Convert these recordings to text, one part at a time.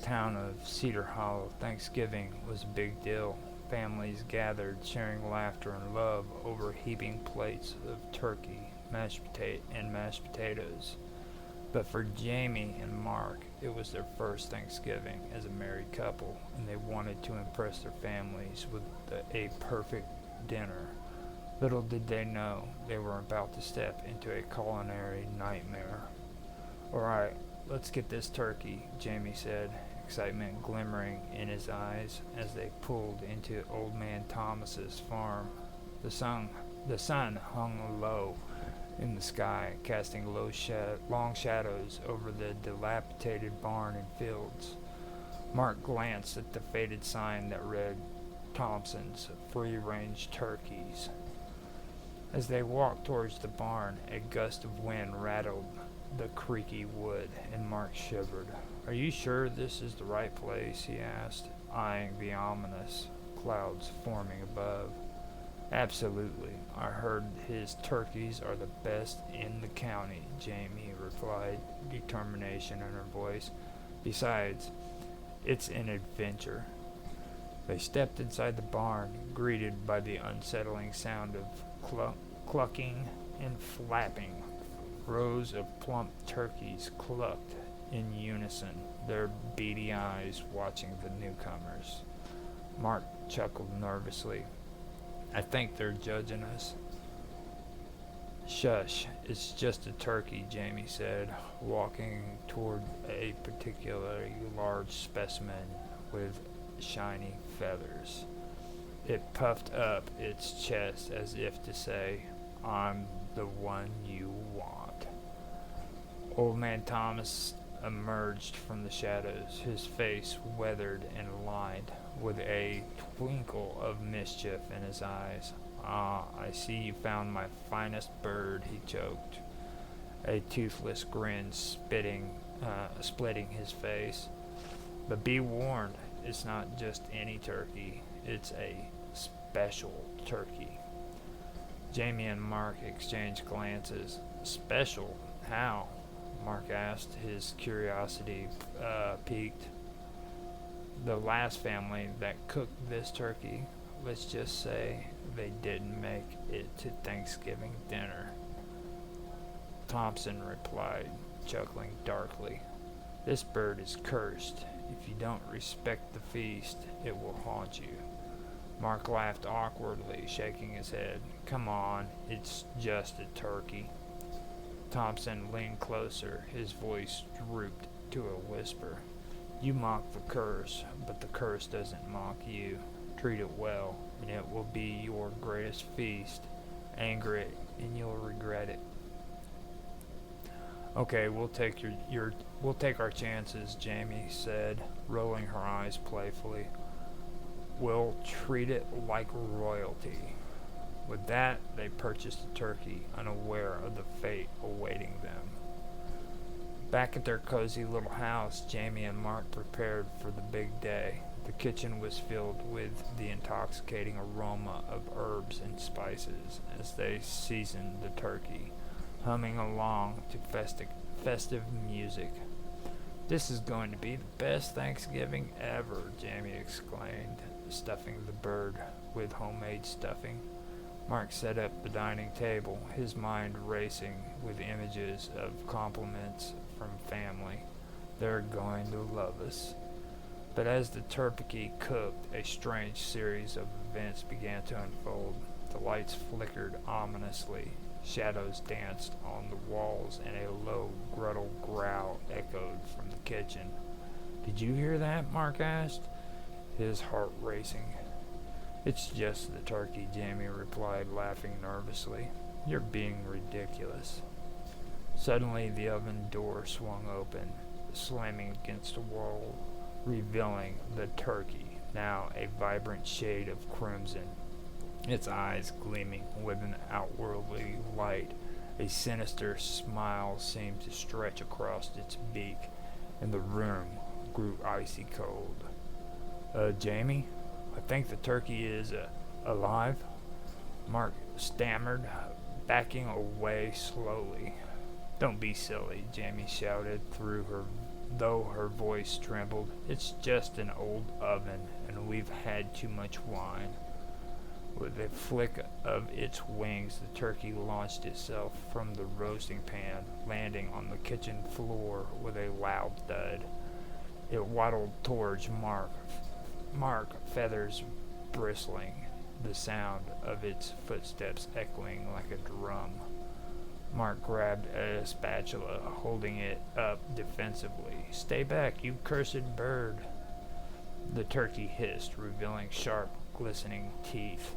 town of Cedar Hollow, Thanksgiving was a big deal. Families gathered, sharing laughter and love over heaping plates of turkey, mashed potatoes. But for Jamie and Mark, it was their first Thanksgiving as a married couple, and they wanted to impress their families with a perfect dinner. Little did they know they were about to step into a culinary nightmare. "Alright, let's get this turkey," Jamie said, excitement glimmering in his eyes as they pulled into Old Man Thomas's farm. The sun hung low in the sky, casting long shadows over the dilapidated barn and fields. Mark glanced at the faded sign that read Thompson's Free-Range Turkeys. As they walked towards the barn, a gust of wind rattled the creaky wood, and Mark shivered. "Are you sure this is the right place?" he asked, eyeing the ominous clouds forming above. "Absolutely. I heard his turkeys are the best in the county," Jamie replied, determination in her voice. "Besides, it's an adventure." They stepped inside the barn, greeted by the unsettling sound of clucking and flapping. Rows of plump turkeys clucked in unison, their beady eyes watching the newcomers. Mark chuckled nervously. "I think they're judging us." "Shush, it's just a turkey," Jamie said, walking toward a particularly large specimen with shiny feathers. It puffed up its chest as if to say, "I'm the one you want." Old Man Thomas emerged from the shadows, his face weathered and lined, with a twinkle of mischief in his eyes. "Ah, I see you found my finest bird," he choked, a toothless grin splitting his face. "But be warned, it's not just any turkey, it's a special turkey." Jamie and Mark exchanged glances. "Special? How?" Mark asked, his curiosity piqued. "The last family that cooked this turkey, let's just say they didn't make it to Thanksgiving dinner," Thompson replied, chuckling darkly. "This bird is cursed. If you don't respect the feast, it will haunt you." Mark laughed awkwardly, shaking his head. "Come on, it's just a turkey." Thompson leaned closer, his voice drooped to a whisper. "You mock the curse, but the curse doesn't mock you. Treat it well, and it will be your greatest feast. Anger it, and you'll regret it." "Okay, we'll take our chances," Jamie said, rolling her eyes playfully. "We'll treat it like royalty." With that, they purchased the turkey, unaware of the fate awaiting them. Back at their cozy little house, Jamie and Mark prepared for the big day. The kitchen was filled with the intoxicating aroma of herbs and spices as they seasoned the turkey, humming along to festive music. "This is going to be the best Thanksgiving ever," Jamie exclaimed, stuffing the bird with homemade stuffing. Mark set up the dining table, his mind racing with images of compliments from family. "They're going to love us." But as the turkey cooked, a strange series of events began to unfold. The lights flickered ominously, shadows danced on the walls, and a low, gruntle growl echoed from the kitchen. "Did you hear that?" Mark asked, his heart racing. "It's just the turkey," Jamie replied, laughing nervously. "You're being ridiculous." Suddenly, the oven door swung open, slamming against the wall, revealing the turkey, now a vibrant shade of crimson, its eyes gleaming with an outworldly light. A sinister smile seemed to stretch across its beak, and the room grew icy cold. Jamie, I think the turkey is alive," Mark stammered, backing away slowly. "Don't be silly," Jamie shouted through her though her voice trembled. "It's just an old oven, and we've had too much wine." With a flick of its wings, the turkey launched itself from the roasting pan, landing on the kitchen floor with a loud thud. It waddled towards Mark, feathers bristling, the sound of its footsteps echoing like a drum. Mark grabbed a spatula, holding it up defensively. "Stay back, you cursed bird!" The turkey hissed, revealing sharp, glistening teeth.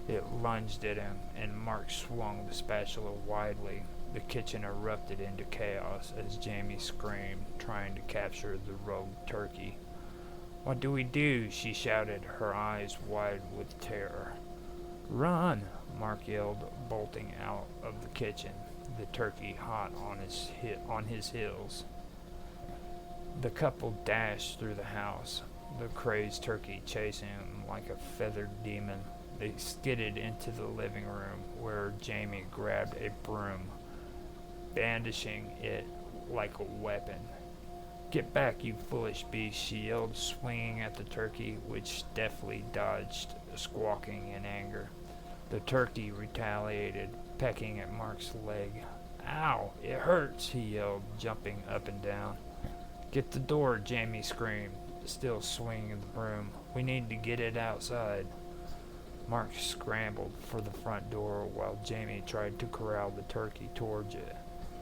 It lunged at him, and Mark swung the spatula widely. The kitchen erupted into chaos as Jamie screamed, trying to capture the rogue turkey. "What do we do?" she shouted, her eyes wide with terror. "Run!" Mark yelled, bolting out of the kitchen, the turkey hot on his heels. The couple dashed through the house, the crazed turkey chasing them like a feathered demon. They skidded into the living room, where Jamie grabbed a broom, brandishing it like a weapon. "Get back, you foolish beast," she yelled, swinging at the turkey, which deftly dodged, squawking in anger. The turkey retaliated, pecking at Mark's leg. "Ow, it hurts," he yelled, jumping up and down. "Get the door," Jamie screamed, still swinging the broom. "We need to get it outside." Mark scrambled for the front door while Jamie tried to corral the turkey towards it.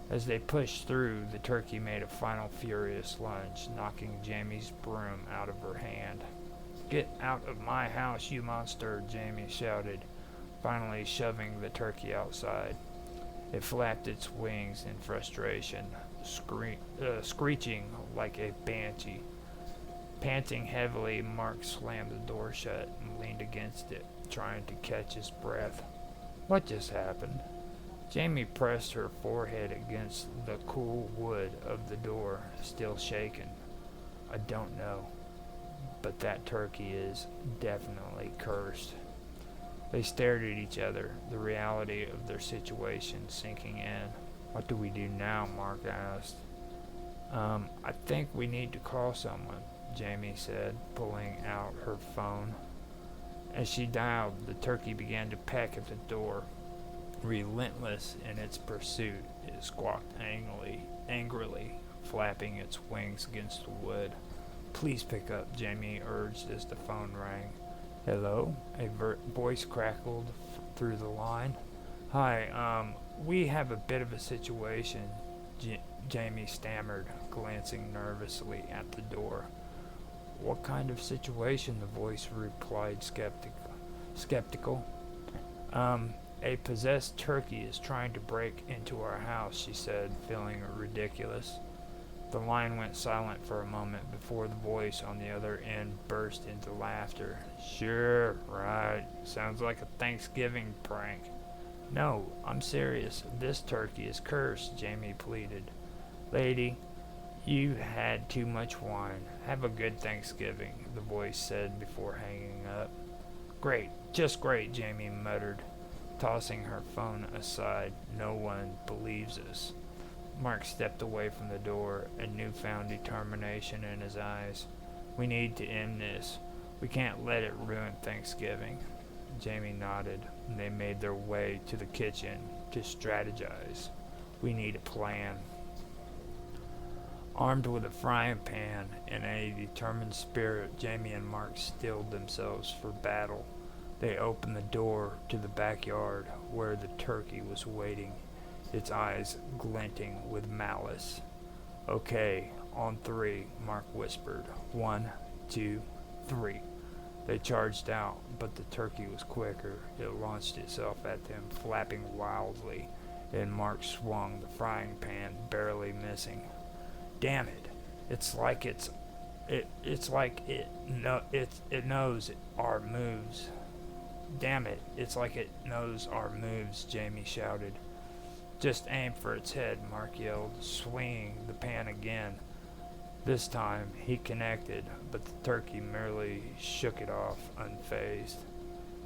As they pushed through, the turkey made a final furious lunge, knocking Jamie's broom out of her hand. "Get out of my house, you monster," Jamie shouted, finally shoving the turkey outside. It flapped its wings in frustration, screeching like a banshee. Panting heavily, Mark slammed the door shut and leaned against it, trying to catch his breath. "What just happened?" Jamie pressed her forehead against the cool wood of the door, still shaken. "I don't know, but that turkey is definitely cursed." They stared at each other, the reality of their situation sinking in. "What do we do now?" Mark asked. I think we need to call someone," Jamie said, pulling out her phone. As she dialed, the turkey began to peck at the door. Relentless in its pursuit, it squawked angrily, flapping its wings against the wood. "Please pick up," Jamie urged as the phone rang. "Hello?" A voice crackled through the line. "Hi, we have a bit of a situation," Jamie stammered, glancing nervously at the door. "What kind of situation?" the voice replied skeptical. A possessed turkey is trying to break into our house," she said, feeling ridiculous. The line went silent for a moment before the voice on the other end burst into laughter. "Sure, right. Sounds like a Thanksgiving prank." "No, I'm serious. This turkey is cursed," Jamie pleaded. "Lady, you had too much wine. Have a good Thanksgiving," the voice said before hanging up. "Great, just great," Jamie muttered, tossing her phone aside. "No one believes us." Mark stepped away from the door, a newfound determination in his eyes. "We need to end this. We can't let it ruin Thanksgiving." Jamie nodded, and they made their way to the kitchen to strategize. "We need a plan." Armed with a frying pan and a determined spirit, Jamie and Mark steeled themselves for battle. They opened the door to the backyard where the turkey was waiting, its eyes glinting with malice. "Okay, on three," Mark whispered. "1, 2, 3. They charged out, but the turkey was quicker. It launched itself at them, flapping wildly, and Mark swung the frying pan, barely missing. "Damn it! It's like it knows our moves." "Damn it, it's like it knows our moves," Jamie shouted. "Just aim for its head," Mark yelled, swinging the pan again. This time he connected, but the turkey merely shook it off, unfazed.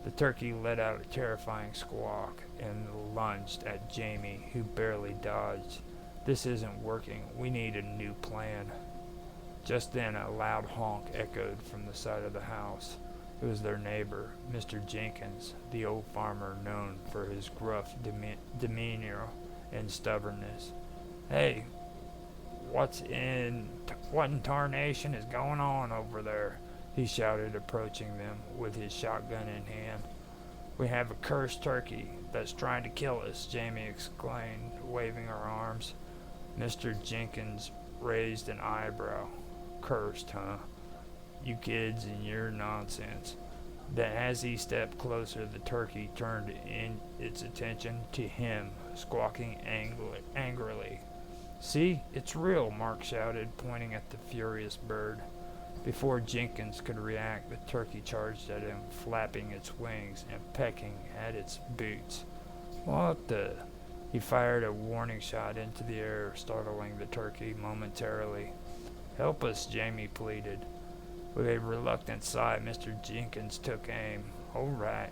The turkey let out a terrifying squawk and lunged at Jamie, who barely dodged. "This isn't working. We need a new plan." Just then a loud honk echoed from the side of the house. It was their neighbor, Mr. Jenkins, the old farmer known for his gruff demeanor and stubbornness. "Hey, what in tarnation is going on over there?" he shouted, approaching them with his shotgun in hand. "We have a cursed turkey that's trying to kill us," Jamie exclaimed, waving her arms. Mr. Jenkins raised an eyebrow. "Cursed, huh? You kids and your nonsense." Then as he stepped closer, the turkey turned in its attention to him, squawking angrily. "See, it's real," Mark shouted, pointing at the furious bird. Before Jenkins could react, the turkey charged at him, flapping its wings and pecking at its boots. "What the?" He fired a warning shot into the air, startling the turkey momentarily. "Help us," Jamie pleaded. With a reluctant sigh, Mr. Jenkins took aim. All right,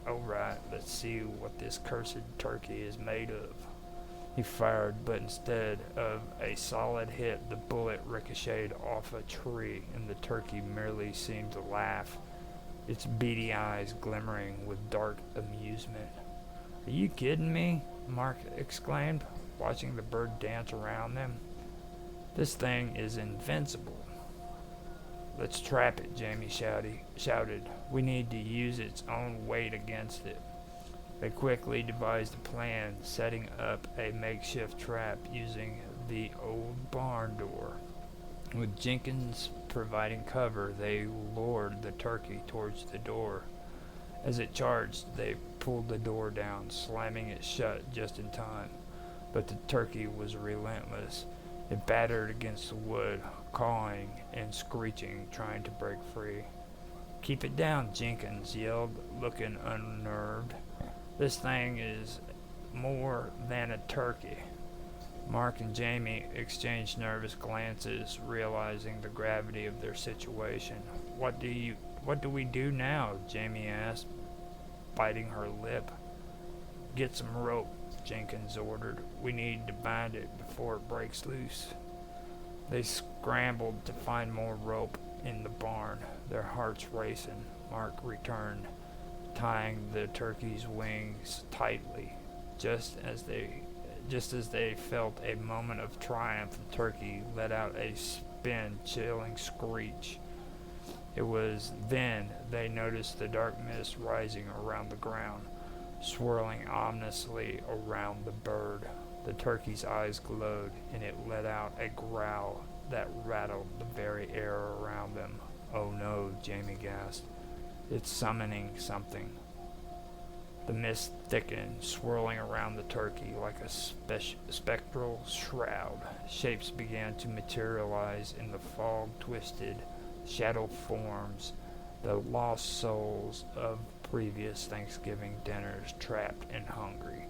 let's see what this cursed turkey is made of." He fired, but instead of a solid hit, the bullet ricocheted off a tree, and the turkey merely seemed to laugh, its beady eyes glimmering with dark amusement. "Are you kidding me?" Mark exclaimed, watching the bird dance around them. "This thing is invincible." "Let's trap it," Jamie shouted. "We need to use its own weight against it." They quickly devised a plan, setting up a makeshift trap using the old barn door. With Jenkins providing cover, they lured the turkey towards the door. As it charged, they pulled the door down, slamming it shut just in time. But the turkey was relentless. It battered against the wood, cawing and screeching, trying to break free. "Keep it down," Jenkins yelled, looking unnerved. "This thing is more than a turkey." Mark and Jamie exchanged nervous glances, realizing the gravity of their situation. What do we do now?" Jamie asked, biting her lip. "Get some rope," Jenkins ordered. "We need to bind it before it breaks loose." They scrambled to find more rope in the barn, their hearts racing. Mark returned, tying the turkey's wings tightly. Just as they felt a moment of triumph, the turkey let out a spine-chilling screech. It was then they noticed the dark mist rising around the ground, swirling ominously around the bird. The turkey's eyes glowed, and it let out a growl that rattled the very air around them. "Oh no," Jamie gasped. "It's summoning something." The mist thickened, swirling around the turkey like a spectral shroud. Shapes began to materialize in the fog-twisted, shadow forms, the lost souls of previous Thanksgiving dinners, trapped and hungry.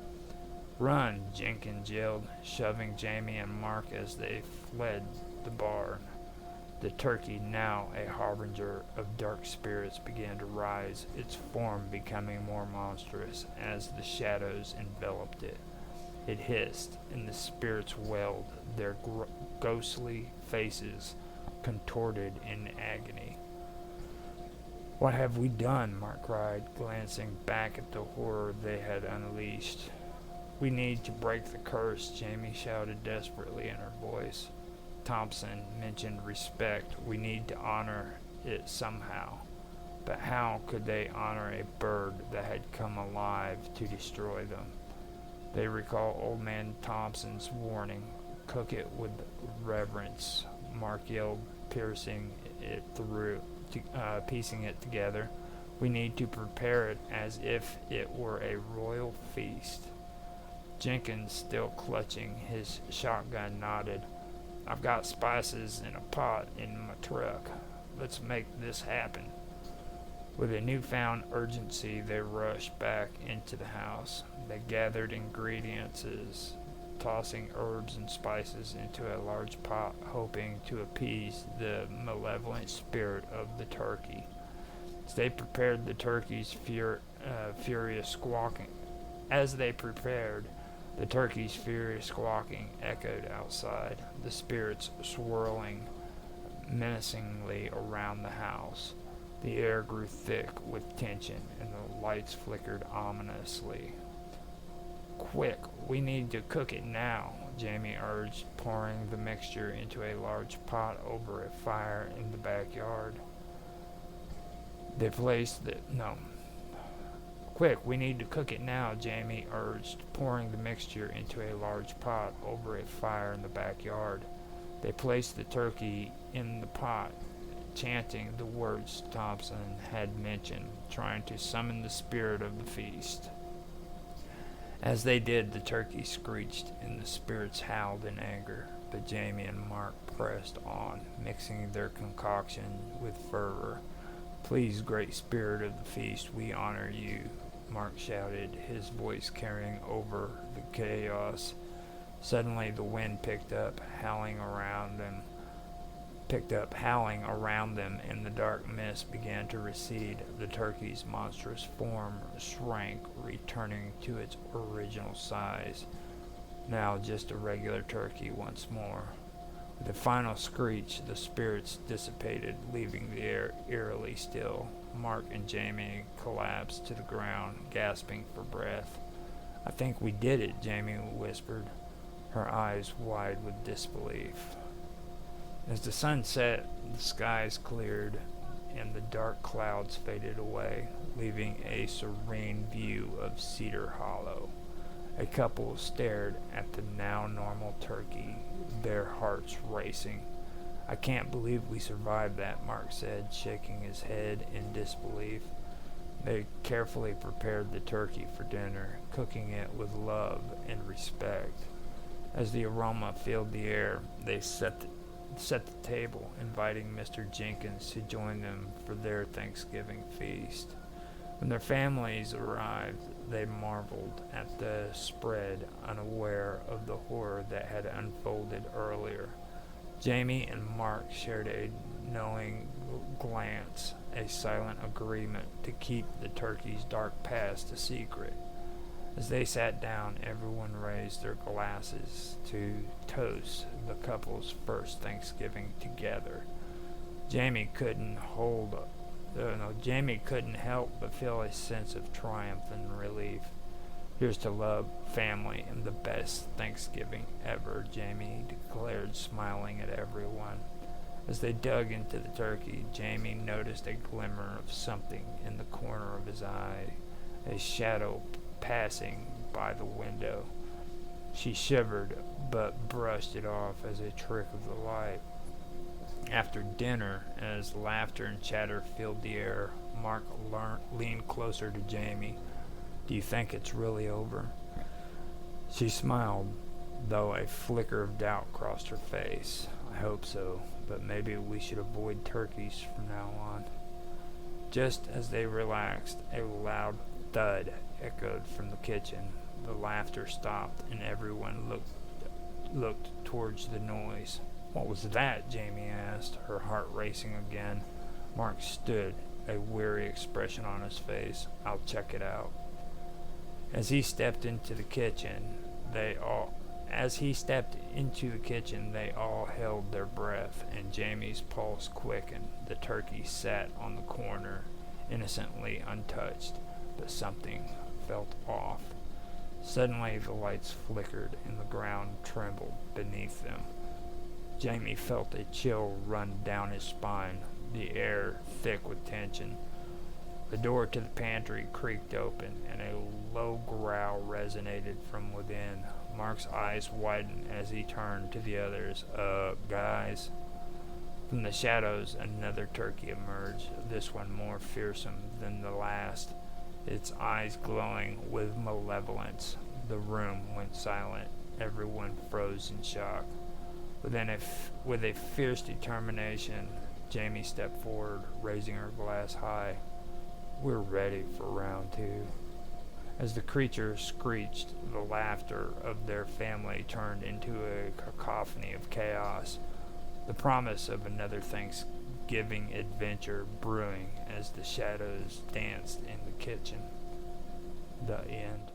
"Run," Jenkins yelled, shoving Jamie and Mark as they fled the barn. The turkey, now a harbinger of dark spirits, began to rise, its form becoming more monstrous as the shadows enveloped it. It hissed, and the spirits wailed, their ghostly faces contorted in agony. "What have we done?" Mark cried, glancing back at the horror they had unleashed. "We need to break the curse," Jamie shouted desperately in her voice. Thompson mentioned respect. "We need to honor it somehow." But how could they honor a bird that had come alive to destroy them? They recalled Old Man Thompson's warning, "Cook it with reverence." Mark yelled, piecing it together. "We need to prepare it as if it were a royal feast." Jenkins, still clutching his shotgun, nodded. "I've got spices in a pot in my truck. Let's make this happen." With a newfound urgency, they rushed back into the house. They gathered ingredients, tossing herbs and spices into a large pot, hoping to appease the malevolent spirit of the turkey. As they prepared, the turkey's furious squawking echoed outside, the spirits swirling menacingly around the house. The air grew thick with tension, and the lights flickered ominously. "Quick, we need to cook it now," Jamie urged, pouring the mixture into a large pot over a fire in the backyard. They placed the... No. "Quick, we need to cook it now," Jamie urged, pouring the mixture into a large pot over a fire in the backyard. They placed the turkey in the pot, chanting the words Thompson had mentioned, trying to summon the spirit of the feast. As they did, the turkey screeched and the spirits howled in anger, but Jamie and Mark pressed on, mixing their concoction with fervor. "Please, great spirit of the feast, we honor you," Mark shouted, his voice carrying over the chaos. Suddenly the wind picked up, howling around them, and the dark mist began to recede. The turkey's monstrous form shrank, returning to its original size, now just a regular turkey once more. With a final screech, the spirits dissipated, leaving the air eerily still. Mark and Jamie collapsed to the ground, gasping for breath. "I think we did it," Jamie whispered, her eyes wide with disbelief. As the sun set, the skies cleared, and the dark clouds faded away, leaving a serene view of Cedar Hollow. A couple stared at the now normal turkey, their hearts racing. "I can't believe we survived that," Mark said, shaking his head in disbelief. They carefully prepared the turkey for dinner, cooking it with love and respect. As the aroma filled the air, they set the table, inviting Mr. Jenkins to join them for their Thanksgiving feast. When their families arrived, they marveled at the spread, unaware of the horror that had unfolded earlier. Jamie and Mark shared a knowing glance, a silent agreement to keep the turkey's dark past a secret. As they sat down, everyone raised their glasses to toast the couple's first Thanksgiving together. Jamie couldn't help but feel a sense of triumph and relief. "Here's to love, family, and the best Thanksgiving ever," Jamie declared, smiling at everyone. As they dug into the turkey, Jamie noticed a glimmer of something in the corner of his eye, a shadow passing by the window. She shivered, but brushed it off as a trick of the light. After dinner, as laughter and chatter filled the air, Mark leaned closer to Jamie. "Do you think it's really over?" She smiled, though a flicker of doubt crossed her face. "I hope so, but maybe we should avoid turkeys from now on." Just as they relaxed, a loud thud echoed from the kitchen. The laughter stopped, and everyone looked towards the noise. "What was that?" Jamie asked, her heart racing again. Mark stood, a weary expression on his face. "I'll check it out." As he stepped into the kitchen, they all held their breath, and Jamie's pulse quickened. The turkey sat on the corner, innocently untouched, but something felt off. Suddenly the lights flickered, and the ground trembled beneath them. Jamie felt a chill run down his spine, the air thick with tension. The door to the pantry creaked open, and a low growl resonated from within. Mark's eyes widened as he turned to the others. Guys?" From the shadows, another turkey emerged, this one more fearsome than the last, its eyes glowing with malevolence. The room went silent. Everyone froze in shock. With a fierce determination, Jamie stepped forward, raising her glass high. "We're ready for round two." As the creature screeched, the laughter of their family turned into a cacophony of chaos, the promise of another Thanksgiving adventure brewing as the shadows danced in the kitchen. The end.